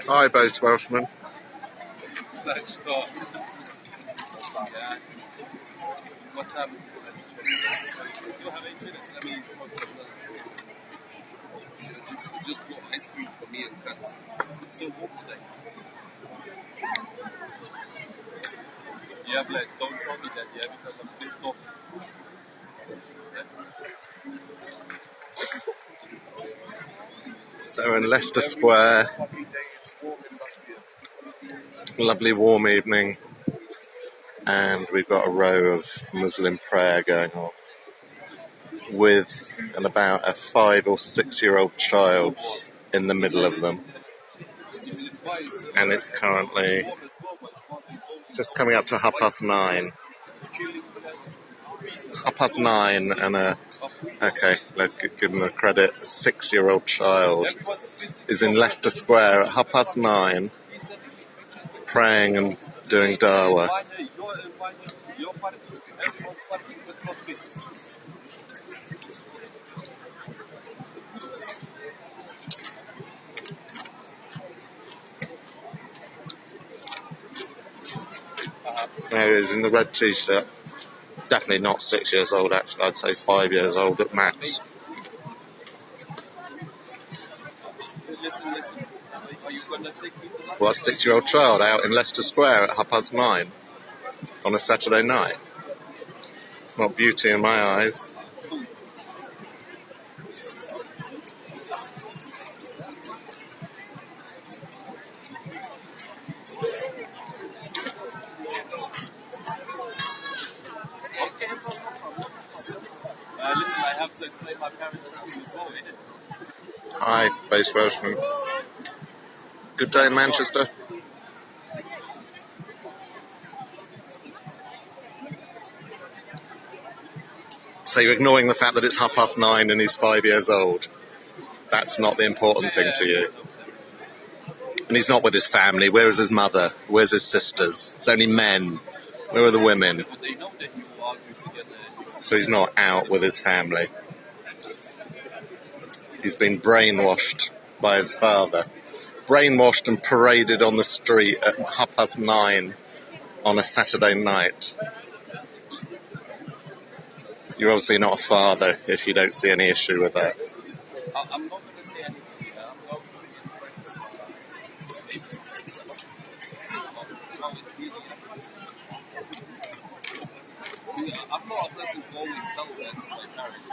Hi, both Welshmen. Just bought ice cream for me and Cass. It's so warm today. Yeah, Black, don't tell me that, yeah, because I'm pissed off. So we're in Leicester Square. Lovely warm evening. And we've got a row of Muslim prayer going on with about a 5 or 6 year old child in the middle of them. And it's currently just coming up to 9:30. 9:30 and okay, let's give them the credit, a 6 year old child is in Leicester Square at 9:30 praying and doing dawah. There he is in the red t-shirt. Definitely not 6 years old, actually. I'd say 5 years old at max. Well, a 6 year old child out in Leicester Square at 9:30 on a Saturday night. It's not beauty in my eyes. Listen, I have to explain my parents something as well, innit? Hi, base Welshman. Good day in Manchester. So you're ignoring the fact that it's 9:30 and he's 5 years old. That's not the important thing to you. And he's not with his family. Where is his mother? Where's his sisters? It's only men. Where are the women? So he's not out with his family. He's been brainwashed by his father. Brainwashed and paraded on the street at 9:30 on a Saturday night. You're obviously not a father if you don't see any issue with that. I'm not going to say anything. I'm not I'm not a person who always sells that to my parents.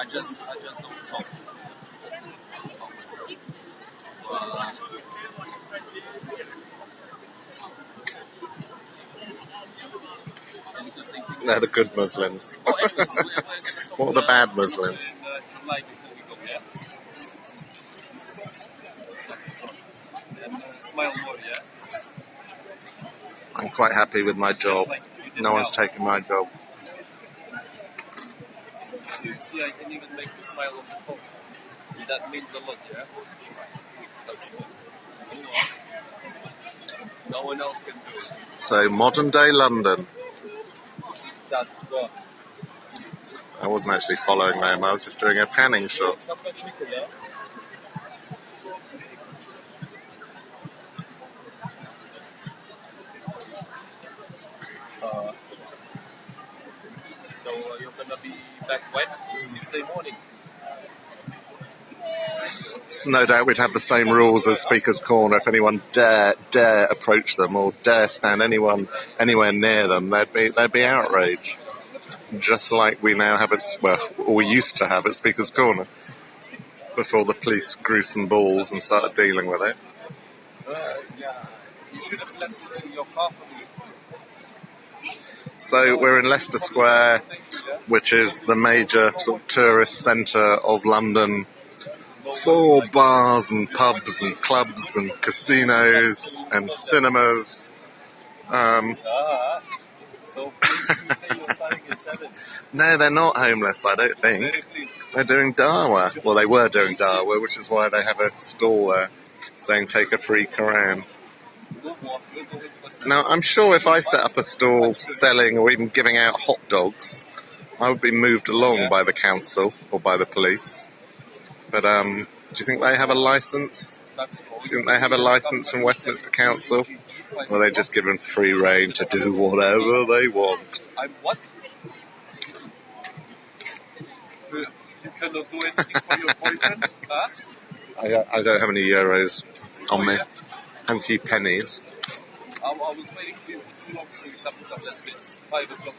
I just don't talk. They're the good Muslims. What are the bad Muslims? I'm quite happy with my job. No one's taken my job. You see, I can even make you smile on the phone. That means a lot, yeah? No one else can do it. So, modern day London. That's what. I wasn't actually following them, I was just doing a panning shot. So you're going to be back when? Tuesday morning? So no doubt we'd have the same rules as Speaker's Corner. If anyone dare approach them or dare stand anywhere near them, there'd be outrage. Just like we now have or we used to have at Speaker's Corner before the police grew some balls and started dealing with it. Yeah. You should have left your car for me. So we're in Leicester Square, which is the major sort of tourist centre of London, for bars and pubs and clubs and casinos and cinemas. No, they're not homeless, I don't think. They're doing dawah. Well, they were doing dawah, which is why they have a stall there saying take a free Quran. Now, I'm sure if I set up a stall selling or even giving out hot dogs, I would be moved along by the council or by the police. But do you think they have a license? Do you think they have a license from Westminster Council? Or are they just given free rein to do whatever they want? I'm what? You cannot do anything for your boyfriend? Huh? I don't have any euros on me. I have a few pennies. I was waiting for you for too long to do something. That's it. 5 o'clock,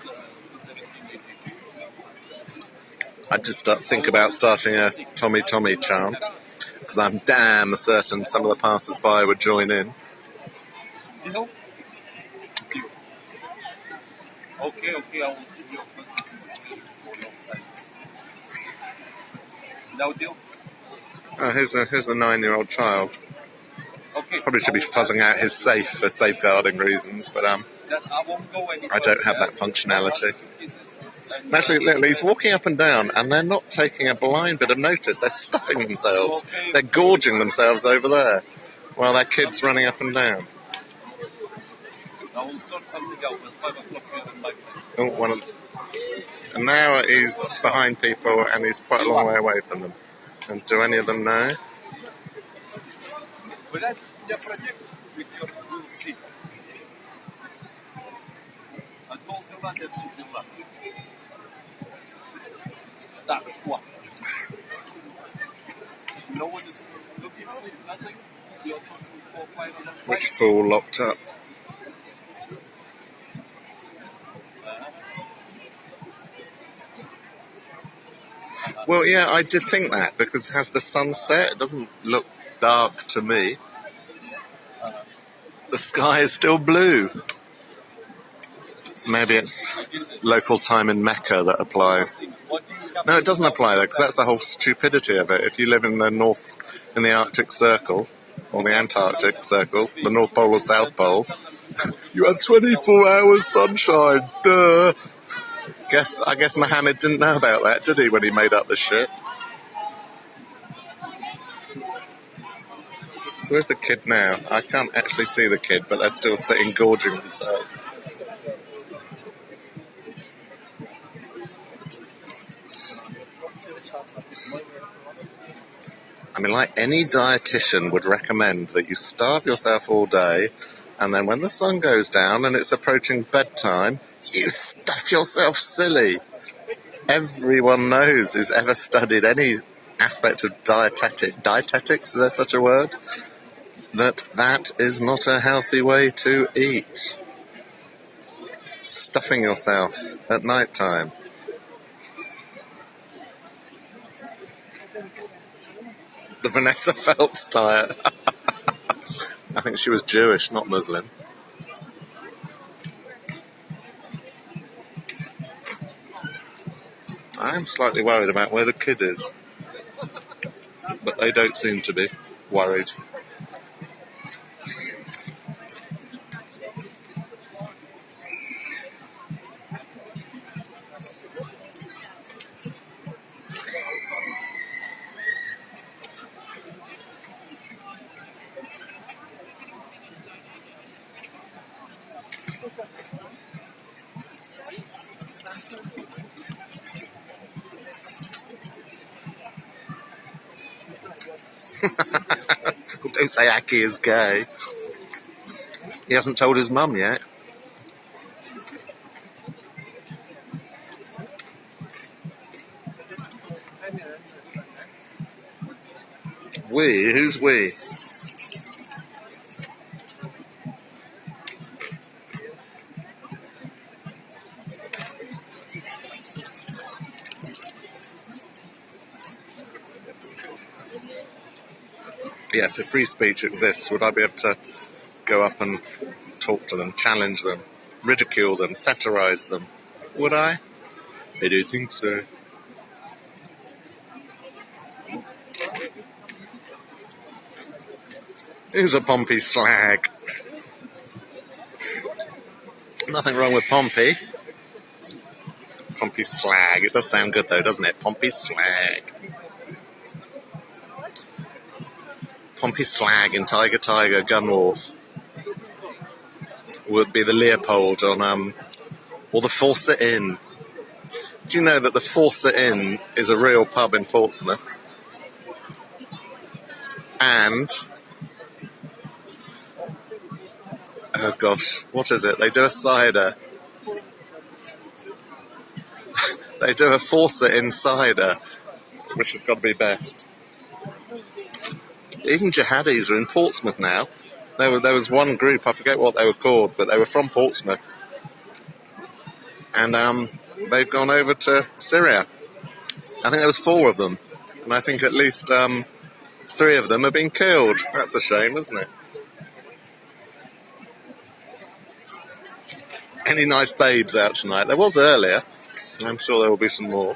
17:80. I just think about starting a Tommy Tommy chant, because I'm damn certain some of the passers-by would join in. Deal? Okay, I will give you a contact for a long time. No deal? Oh, here's the 9-year-old child. Okay. Probably should be fuzzing out his safe for safeguarding reasons, but Then I won't go any I don't have that functionality. And actually, look, he's walking up and down, and they're not taking a blind bit of notice. They're stuffing themselves. They're gorging themselves over there, while their kid's running up and down. I will sort something out at 5 o'clock here in my place. Oh, one of them. And now he's behind people, and he's quite a long way away from them. And do any of them know? But that's the project with your will see. I told you that that's in the That's what. No one is looking for you, nothing. You're talking for quite a long time. Which fool locked up? Well, yeah, I did think that, because as the sun set, it doesn't look dark to me. The sky is still blue. Maybe it's local time in Mecca that applies. No, it doesn't apply though, because that's the whole stupidity of it. If you live in the Arctic Circle, or the Antarctic Circle, the North Pole or South Pole, you have 24 hours sunshine. Duh. I guess Mohammed didn't know about that, did he, when he made up the shit? So where's the kid now? I can't actually see the kid, but they're still sitting gorging themselves. I mean, like any dietitian would recommend that you starve yourself all day, and then when the sun goes down and it's approaching bedtime, you stuff yourself silly. Everyone knows who's ever studied any aspect of dietetics, is there such a word? That is not a healthy way to eat. Stuffing yourself at night time. The Vanessa Feltz diet. I think she was Jewish, not Muslim. I am slightly worried about where the kid is. But they don't seem to be worried. Don't say Aki is gay. He hasn't told his mum yet. We? Who's we? Yes, if free speech exists, would I be able to go up and talk to them, challenge them, ridicule them, satirise them? Would I? I don't think so. Who's a Pompey slag? Nothing wrong with Pompey. Pompey slag. It does sound good though, doesn't it? Pompey slag. Pompey slag in Tiger Tiger Gunwharf would be the Leopold on or the Fawcett Inn. Do you know that the Fawcett Inn is a real pub in Portsmouth? And, oh gosh, what is it? They do a cider. They do a Fawcett Inn cider, which has got to be best. Even jihadis are in Portsmouth now. There was one group, I forget what they were called, but they were from Portsmouth. And they've gone over to Syria. I think there was 4 of them. And I think at least 3 of them have been killed. That's a shame, isn't it? Any nice babes out tonight? There was earlier. I'm sure there will be some more.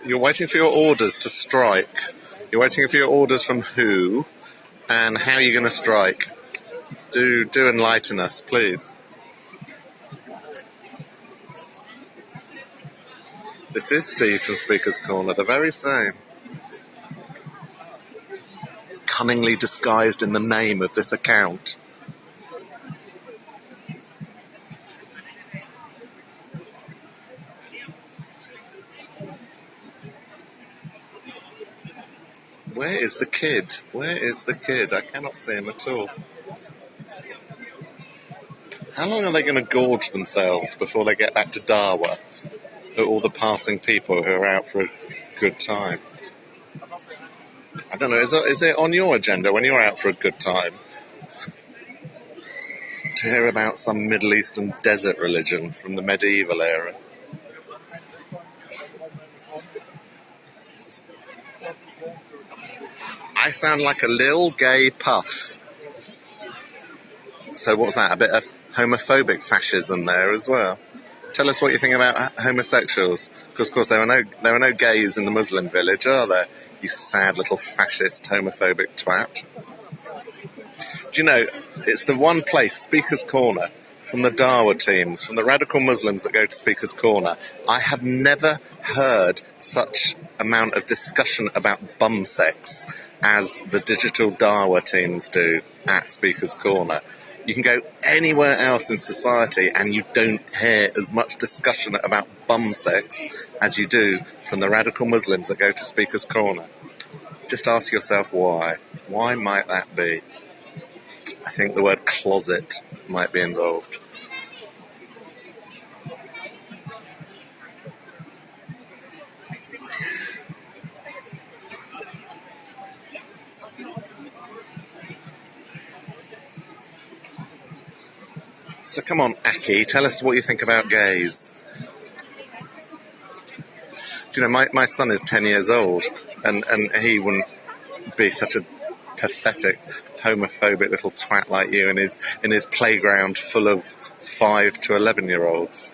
You're waiting for your orders to strike. You're waiting for your orders from who and how you're going to strike. Do enlighten us, please. This is Steve from Speaker's Corner, the very same. Cunningly disguised in the name of this account. Where is the kid? Where is the kid? I cannot see him at all. How long are they going to gorge themselves before they get back to Darwa? At all the passing people who are out for a good time. I don't know, is it on your agenda when you're out for a good time to hear about some Middle Eastern desert religion from the medieval era? I sound like a little gay puff. So what's that, a bit of homophobic fascism there as well? Tell us what you think about homosexuals. Because, of course, there are no gays in the Muslim village, are there? You sad little fascist, homophobic twat. Do you know, it's the one place, Speaker's Corner, from the Dawa teams, from the radical Muslims that go to Speaker's Corner, I have never heard such amount of discussion about bum sex as the digital Dawa teams do at Speaker's Corner. You can go anywhere else in society and you don't hear as much discussion about bum sex as you do from the radical Muslims that go to Speaker's Corner. Just ask yourself why. Why might that be? I think the word closet might be involved. So come on, Aki, tell us what you think about gays. Do you know, my son is 10 years old, and he wouldn't be such a pathetic, homophobic little twat like you in his playground full of 5 to 11-year-olds.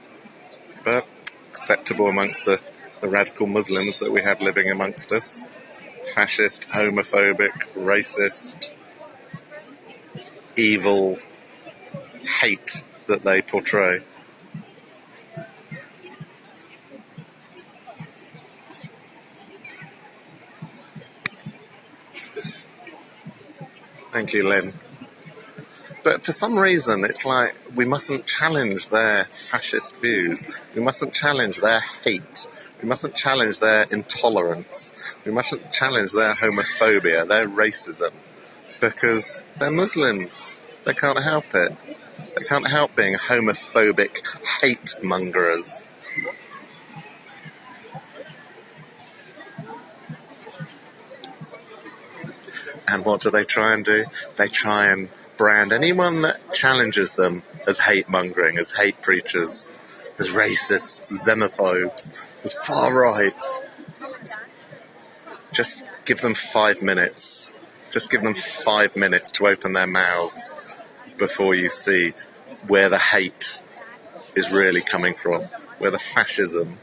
But acceptable amongst the radical Muslims that we have living amongst us. Fascist, homophobic, racist, evil hate that they portray. Thank you, Lynn. But for some reason, it's like we mustn't challenge their fascist views. We mustn't challenge their hate. We mustn't challenge their intolerance. We mustn't challenge their homophobia, their racism, because they're Muslims. They can't help it. They can't help being homophobic hate-mongerers. And what do they try and do? They try and brand anyone that challenges them as hate-mongering, as hate preachers, as racists, as xenophobes, as far-right. Just give them 5 minutes. Just give them 5 minutes to open their mouths before you see where the hate is really coming from, where the fascism,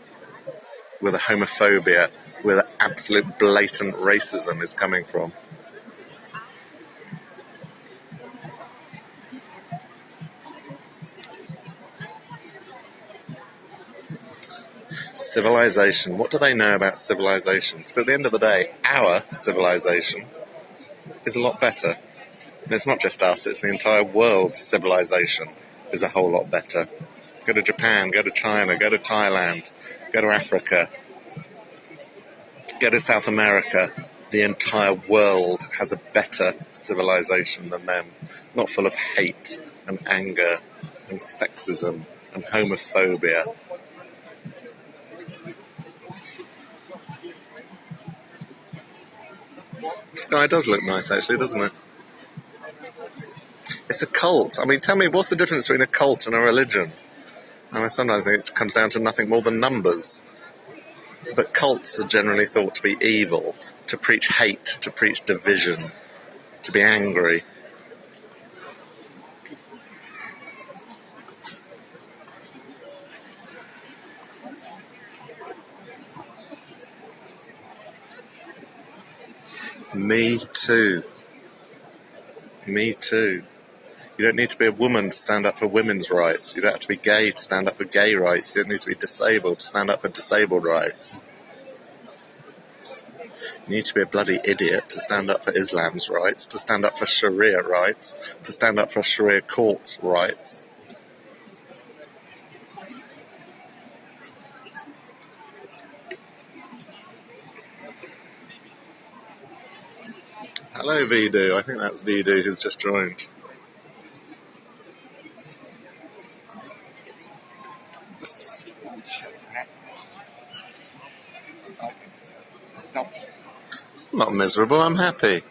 where the homophobia, where the absolute blatant racism is coming from. Civilization. What do they know about civilization? Because at the end of the day, our civilization is a lot better. And it's not just us, it's the entire world's civilization is a whole lot better. Go to Japan, go to China, go to Thailand, go to Africa, go to South America. The entire world has a better civilization than them. Not full of hate and anger and sexism and homophobia. The sky does look nice, actually, doesn't it? It's a cult. I mean, tell me, what's the difference between a cult and a religion? I mean, sometimes I think it comes down to nothing more than numbers. But cults are generally thought to be evil, to preach hate, to preach division, to be angry. Me too. Me too. You don't need to be a woman to stand up for women's rights. You don't have to be gay to stand up for gay rights. You don't need to be disabled to stand up for disabled rights. You need to be a bloody idiot to stand up for Islam's rights, to stand up for Sharia rights, to stand up for Sharia courts' rights. Hello, Vidu. I think that's Vidu who's just joined. I'm not miserable, I'm happy.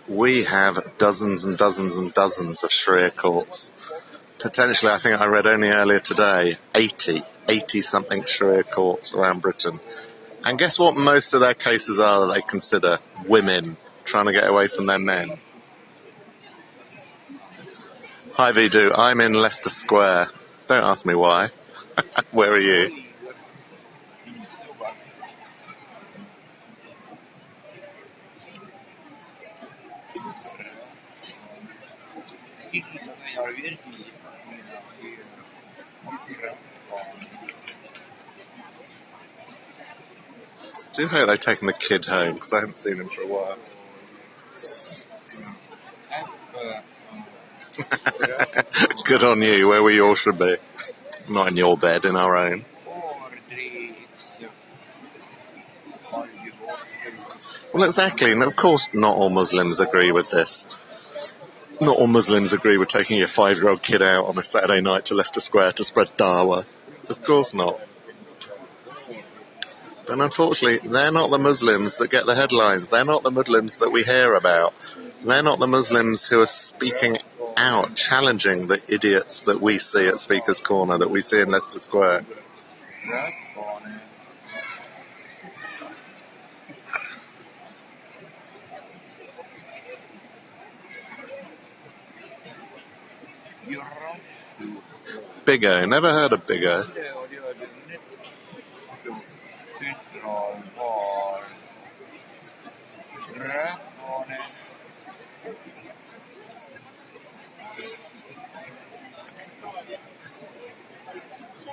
We have dozens and dozens and dozens of Sharia courts. Potentially, I think I read only earlier today, 80-something Sharia courts around Britain. And guess what most of their cases are that they consider? Women trying to get away from their men. Hi, Vidu. I'm in Leicester Square. Don't ask me why. Where are you? Do you hope they've taken the kid home? Because I haven't seen him for a while. Good on you, where we all should be. Not in your bed, in our own. Well, exactly, and of course not all Muslims agree with this. Not all Muslims agree with taking your 5-year-old kid out on a Saturday night to Leicester Square to spread dawah. Of course not. And unfortunately, they're not the Muslims that get the headlines. They're not the Muslims that we hear about. They're not the Muslims who are speaking out, challenging the idiots that we see at Speaker's Corner, that we see in Leicester Square. Big O, never heard of Big O.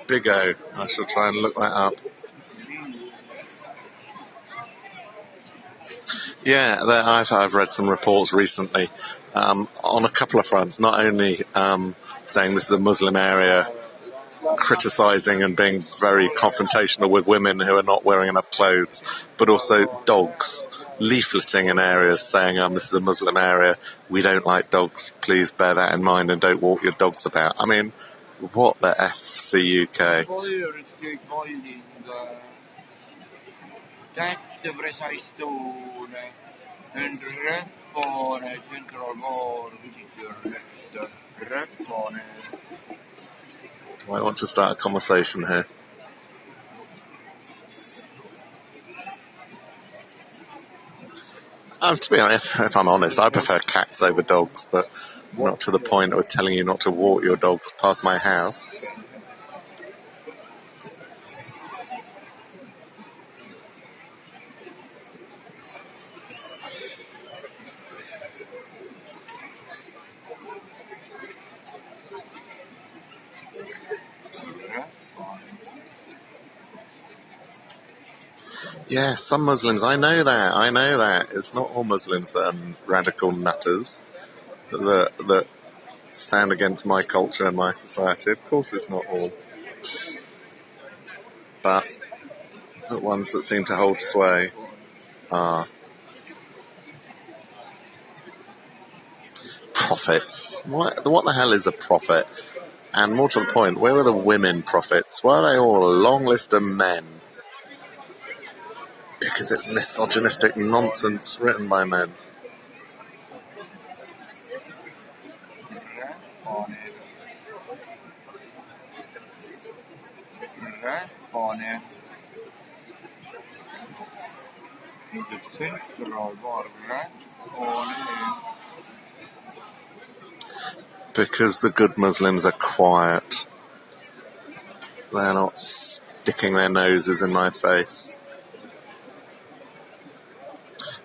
Big O, I shall try and look that up. Yeah, I've read some reports recently on a couple of fronts, not only saying this is a Muslim area, criticising and being very confrontational with women who are not wearing enough clothes, but also dogs, leafleting in areas saying this is a Muslim area, we don't like dogs, please bear that in mind and don't walk your dogs about. I mean, what the FCUK? Do I want to start a conversation here? To be honest, if I'm honest, I prefer cats over dogs, but not to the point of telling you not to walk your dogs past my house. Yeah, some Muslims, I know that. It's not all Muslims that are radical nutters that stand against my culture and my society. Of course it's not all. But the ones that seem to hold sway are prophets. What the hell is a prophet? And more to the point, where are the women prophets? Why are they all a long list of men? Because it's misogynistic nonsense written by men. Because the good Muslims are quiet. They're not sticking their noses in my face.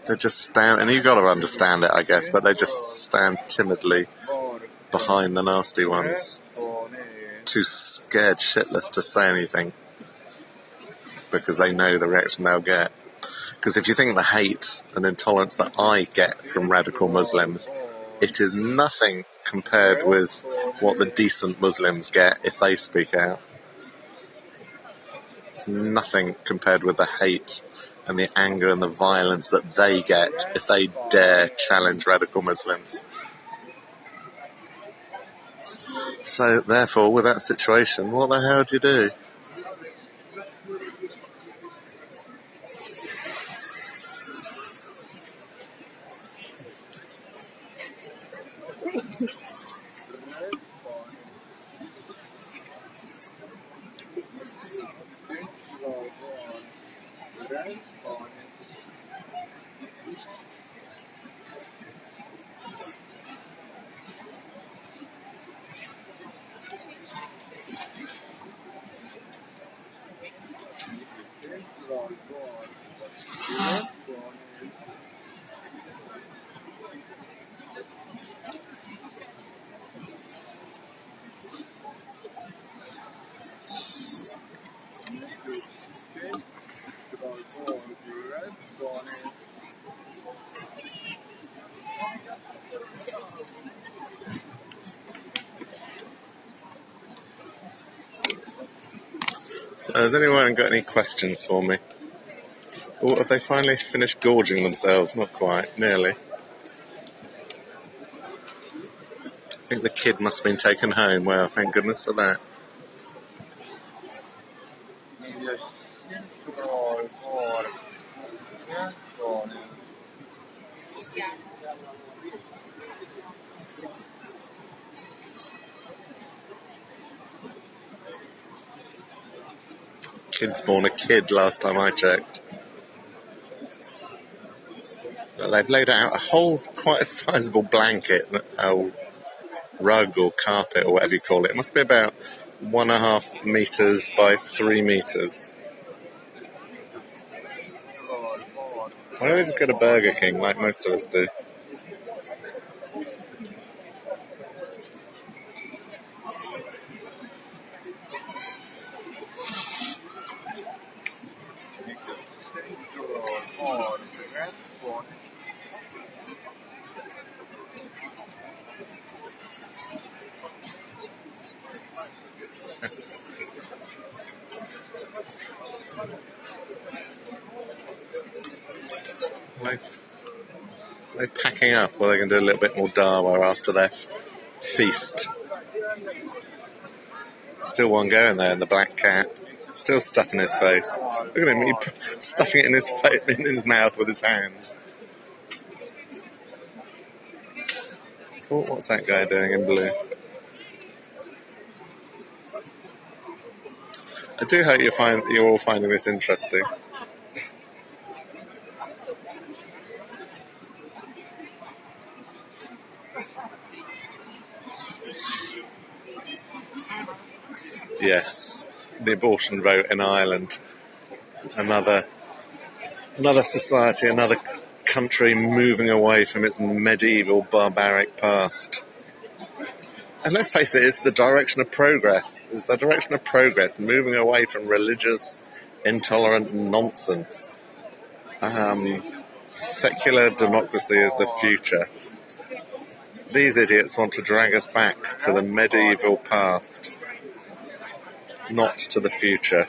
They just stand, and you've got to understand it, I guess, but they just stand timidly behind the nasty ones. Too scared shitless to say anything because they know the reaction they'll get. Because if you think the hate and intolerance that I get from radical Muslims, it is nothing compared with what the decent Muslims get if they speak out. It's nothing compared with the hate and the anger and the violence that they get if they dare challenge radical Muslims. So, therefore, with that situation, what the hell do you do? So, has anyone got any questions for me? Or have they finally finished gorging themselves? Not quite, nearly. I think the kid must have been taken home. Well, thank goodness for that. Kid's born a kid last time I checked. They've laid out a whole, quite a sizable blanket, a rug or carpet or whatever you call it. It must be about 1.5 meters by 3 meters. Why don't they just go to Burger King like most of us do? They're packing up, or they can do a little bit more dawa after their feast. Still one going there in the black cap. Still stuffing his face. Look at him, stuffing it in his face, in his mouth with his hands. Cool. What's that guy doing in blue? I do hope you're all finding this interesting. Yes, the abortion vote in Ireland. Another society, another country moving away from its medieval barbaric past. And let's face it, it's the direction of progress. It's the direction of progress, moving away from religious, intolerant nonsense. Secular democracy is the future. These idiots want to drag us back to the medieval past, not to the future.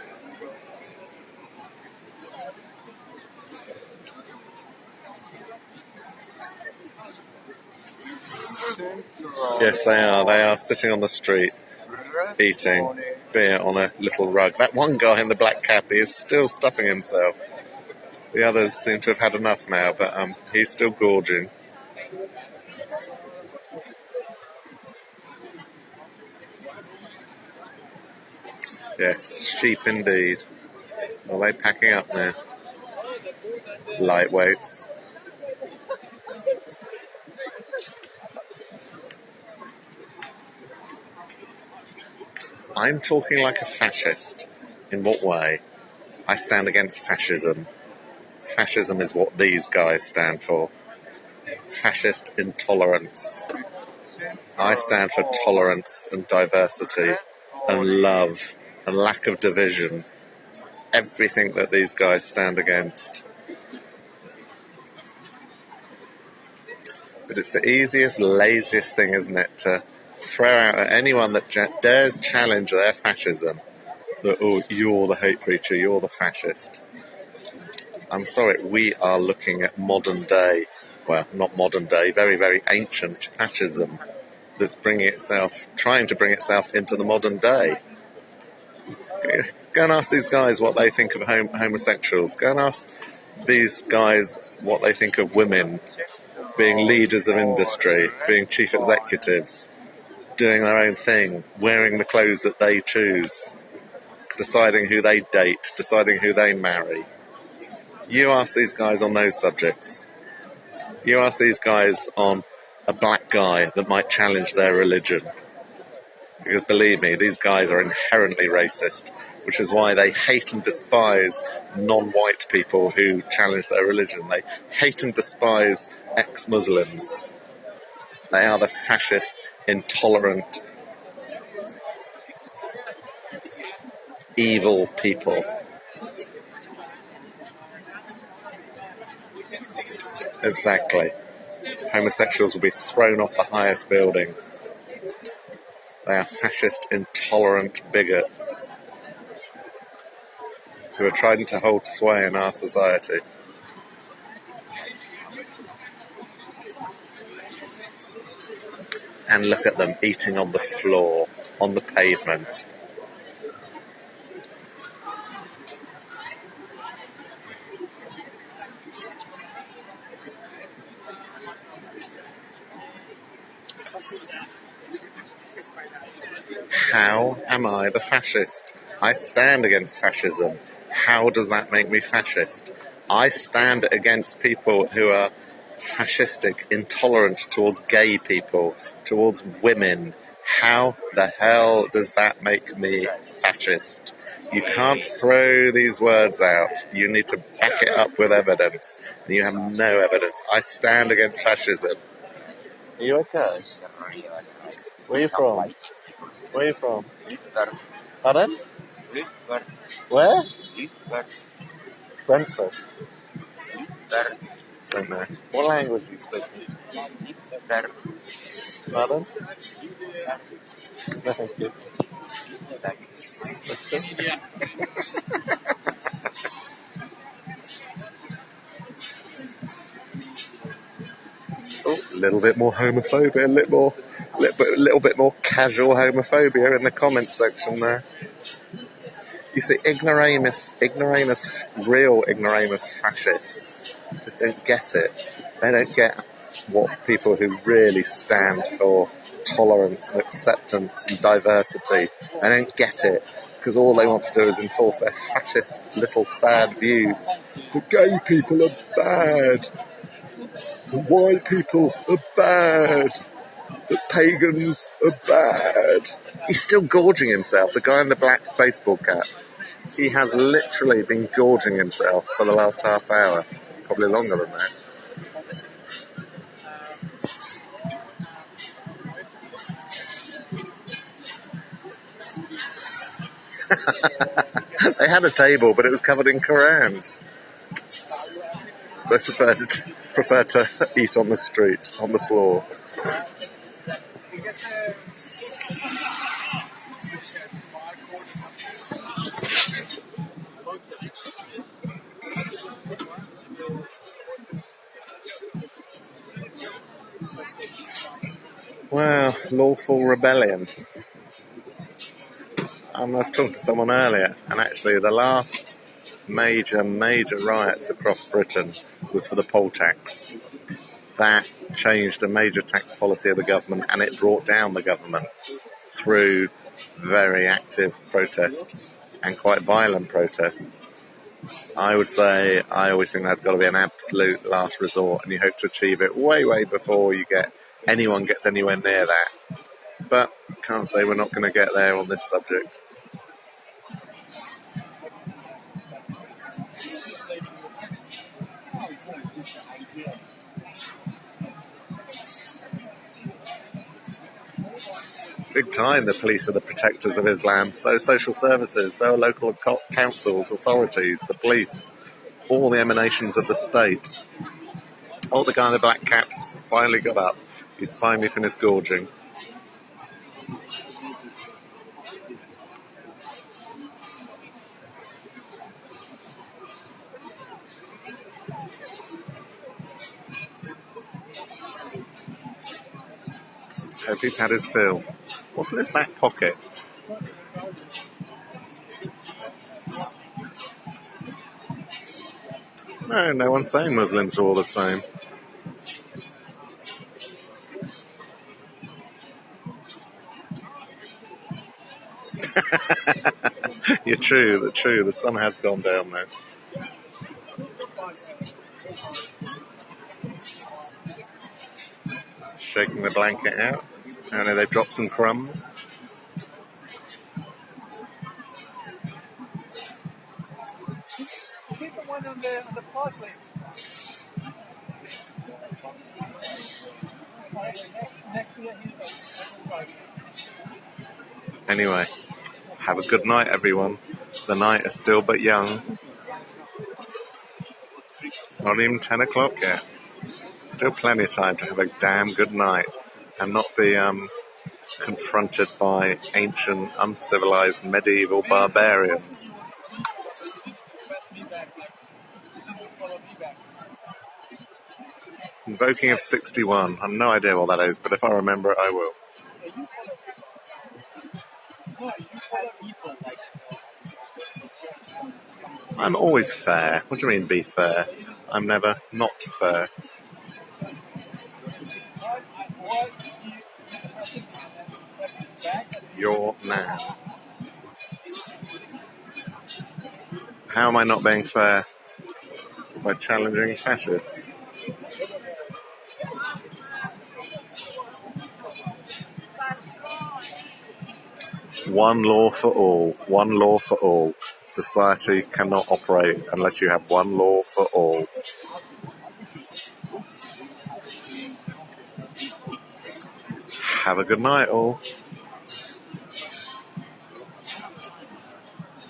Yes, they are. They are sitting on the street, eating beer on a little rug. That one guy in the black cap, he is still stuffing himself. The others seem to have had enough now, but he's still gorging. Yes, sheep indeed. Are they packing up now? Lightweights. I'm talking like a fascist. In what way? I stand against fascism. Fascism is what these guys stand for. Fascist intolerance. I stand for tolerance and diversity and love and lack of division. Everything that these guys stand against. But it's the easiest, laziest thing, isn't it, to throw out at anyone that dares challenge their fascism that, oh, you're the hate preacher, you're the fascist. I'm sorry, we are looking at modern day, well, not modern day, very, very ancient fascism that's trying to bring itself into the modern day. Go and ask these guys what they think of homosexuals. Go and ask these guys what they think of women being leaders of industry, being chief executives, doing their own thing, wearing the clothes that they choose, deciding who they date, deciding who they marry. You ask these guys on those subjects. You ask these guys on a black guy that might challenge their religion. Because believe me, these guys are inherently racist, which is why they hate and despise non-white people who challenge their religion. They hate and despise ex-Muslims. They are the fascist, intolerant, evil people. Exactly. Homosexuals will be thrown off the highest building. They are fascist, intolerant bigots who are trying to hold sway in our society. And look at them eating on the floor, on the pavement. How am I the fascist? I stand against fascism. How does that make me fascist? I stand against people who are fascistic, intolerant towards gay people, towards women. How the hell does that make me fascist? You can't throw these words out. You need to back it up with evidence. And you have no evidence. I stand against fascism. Are you okay? Where are you from? Where are you from? Pardon? Where? Brentford. Don't know. What language are you speaking? Pardon? No, thank you. Oh, a little bit more homophobia, a little bit more casual homophobia in the comments section there. You see, real ignoramus fascists just don't get it. They don't get what people who really stand for tolerance and acceptance and diversity, they don't get it, because all they want to do is enforce their fascist little sad views. The gay people are bad. The white people are bad. The pagans are bad. He's still gorging himself, the guy in the black baseball cap. He has literally been gorging himself for the last half hour. Probably longer than that. They had a table, but it was covered in Qurans. They prefer to eat on the street, on the floor. Well, lawful rebellion. I was talking to someone earlier, and actually the last major riots across Britain was for the poll tax. That changed a major tax policy of the government, and it brought down the government through very active protest and quite violent protest. I would say I always think that's got to be an absolute last resort, and you hope to achieve it way before anyone gets anywhere near that. But can't say we're not going to get there on this subject. Big time, the police are the protectors of Islam. So social services, so are local councils, authorities, the police, all the emanations of the state. Oh, the guy in the black cap's finally got up. He's finally finished gorging. Hope he's had his fill. What's in his back pocket? No one's saying Muslims are all the same. You're true. The sun has gone down there. Shaking the blanket out. I know they've dropped some crumbs. Keep the one on the pathway. Anyway, have a good night, everyone. The night is still but young. Not even 10 o'clock yet. Still plenty of time to have a damn good night and not be confronted by ancient, uncivilized, medieval barbarians. Invoking of 61. I have no idea what that is, but if I remember it, I will. I'm always fair. What do you mean, be fair? I'm never not fair. Your man. How am I not being fair? By challenging fascists. One law for all. One law for all. Society cannot operate unless you have one law for all. Have a good night, all.